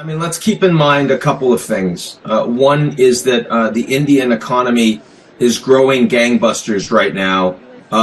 I mean, let's keep in mind a couple of things. One is that the Indian economy is growing gangbusters right now.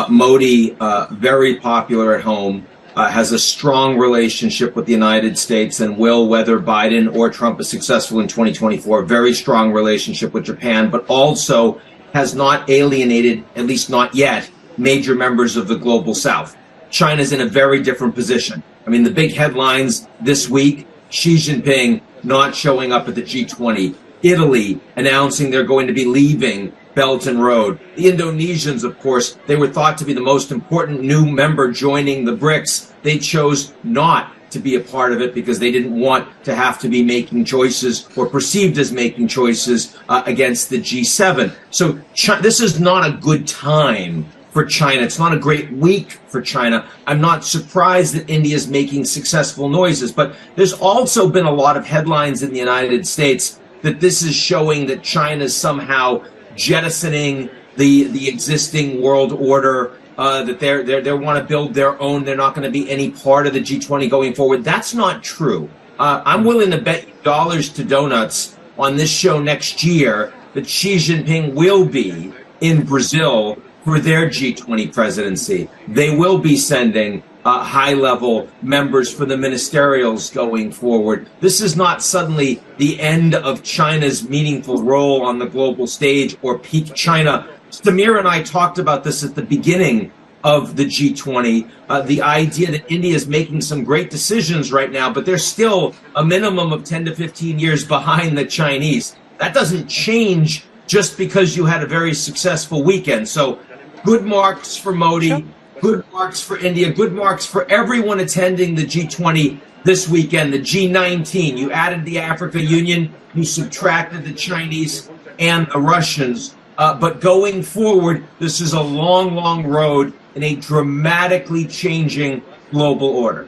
Modi, very popular at home, has a strong relationship with the United States and will, whether Biden or Trump is successful in 2024, very strong relationship with Japan, but also has not alienated, at least not yet, major members of the global South. China's in a very different position. I mean, the big headlines this week: Xi Jinping not showing up at the G20, Italy announcing they're going to be leaving Belt and Road. The Indonesians, of course, they were thought to be the most important new member joining the BRICS. They chose not to be a part of it because they didn't want to have to be making choices or perceived as making choices against the G7. So this is not a good time for China. It's not a great week for China. I'm not surprised that India is making successful noises, but there's also been a lot of headlines in the United States that this is showing that China's somehow jettisoning the existing world order, that they want to build their own. They're not going to be any part of the G20 going forward. That's not true. I'm willing to bet dollars to donuts on this show next year that Xi Jinping will be in Brazil for their G20 presidency. They will be sending high-level members for the ministerials going forward. This is not suddenly the end of China's meaningful role on the global stage or peak China. Samir and I talked about this at the beginning of the G20, the idea that India is making some great decisions right now, but they're still a minimum of 10 to 15 years behind the Chinese. That doesn't change just because you had a very successful weekend. So good marks for Modi, good marks for India, good marks for everyone attending the G20 this weekend, the G19. You added the Africa Union, you subtracted the Chinese and the Russians. But going forward, this is a long, long road in a dramatically changing global order.